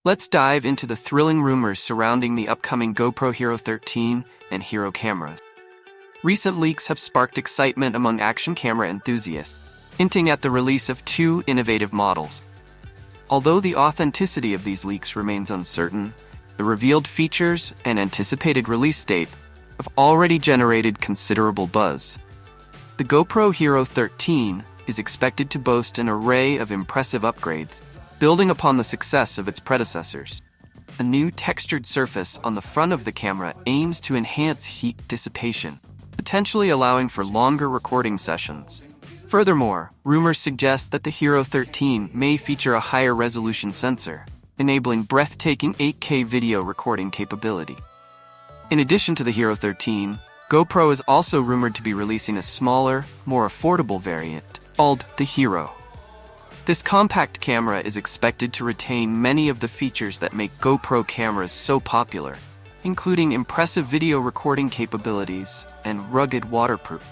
Let's dive into the thrilling rumors surrounding the upcoming GoPro Hero 13 and Hero cameras. Recent leaks have sparked excitement among action camera enthusiasts, hinting at the release of two innovative models. Although the authenticity of these leaks remains uncertain, the revealed features and anticipated release date have already generated considerable buzz. The GoPro Hero 13 is expected to boast an array of impressive upgrades, building upon the success of its predecessors. A new textured surface on the front of the camera aims to enhance heat dissipation, potentially allowing for longer recording sessions. Furthermore, rumors suggest that the Hero 13 may feature a higher resolution sensor, enabling breathtaking 8K video recording capability. In addition to the Hero 13, GoPro is also rumored to be releasing a smaller, more affordable variant, called the Hero. This compact camera is expected to retain many of the features that make GoPro cameras so popular, including impressive video recording capabilities and rugged waterproof.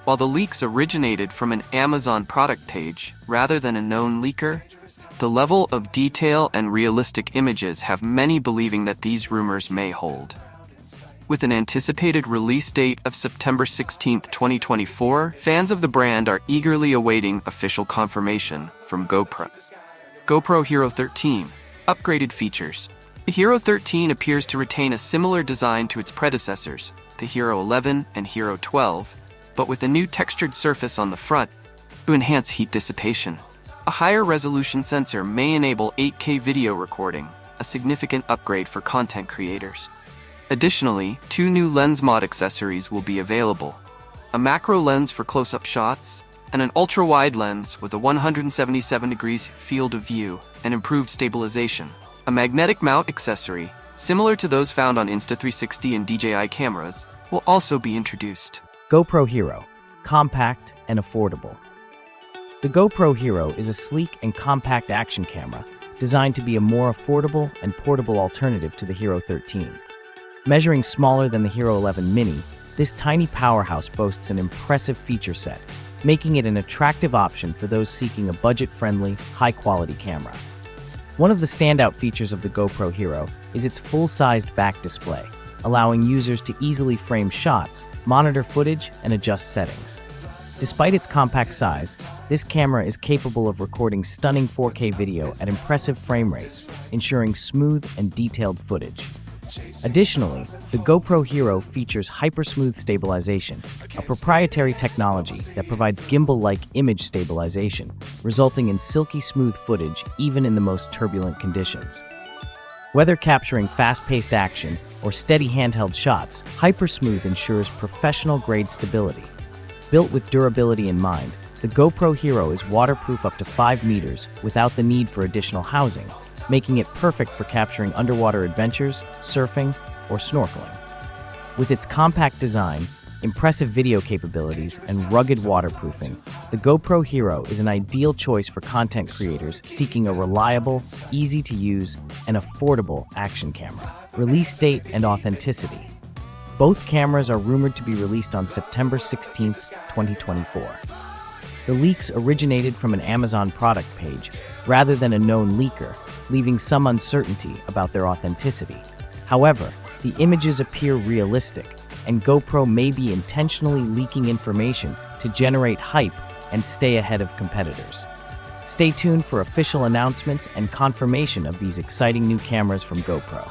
While the leaks originated from an Amazon product page rather than a known leaker, the level of detail and realistic images have many believing that these rumors may hold. With an anticipated release date of September 16, 2024, fans of the brand are eagerly awaiting official confirmation from GoPro. GoPro Hero 13. Upgraded features. The Hero 13 appears to retain a similar design to its predecessors, the Hero 11 and Hero 12, but with a new textured surface on the front to enhance heat dissipation. A higher resolution sensor may enable 8K video recording, a significant upgrade for content creators. Additionally, two new lens mod accessories will be available: a macro lens for close-up shots and an ultra-wide lens with a 177 degrees field of view and improved stabilization. A magnetic mount accessory, similar to those found on Insta360 and DJI cameras, will also be introduced. GoPro Hero, compact and affordable. The GoPro Hero is a sleek and compact action camera designed to be a more affordable and portable alternative to the Hero 13. Measuring smaller than the Hero 11 Mini, this tiny powerhouse boasts an impressive feature set, making it an attractive option for those seeking a budget-friendly, high-quality camera. One of the standout features of the GoPro Hero is its full-sized back display, allowing users to easily frame shots, monitor footage, and adjust settings. Despite its compact size, this camera is capable of recording stunning 4K video at impressive frame rates, ensuring smooth and detailed footage. Additionally, the GoPro Hero features hypersmooth stabilization, a proprietary technology that provides gimbal-like image stabilization, resulting in silky smooth footage even in the most turbulent conditions. Whether capturing fast-paced action or steady handheld shots, hypersmooth ensures professional-grade stability. Built with durability in mind, the GoPro Hero is waterproof up to 5 meters without the need for additional housing, making it perfect for capturing underwater adventures, surfing, or snorkeling. With its compact design, impressive video capabilities, and rugged waterproofing, the GoPro Hero is an ideal choice for content creators seeking a reliable, easy-to-use, and affordable action camera. Release date and authenticity. Both cameras are rumored to be released on September 16, 2024. The leaks originated from an Amazon product page rather than a known leaker, leaving some uncertainty about their authenticity. However, the images appear realistic, and GoPro may be intentionally leaking information to generate hype and stay ahead of competitors. Stay tuned for official announcements and confirmation of these exciting new cameras from GoPro.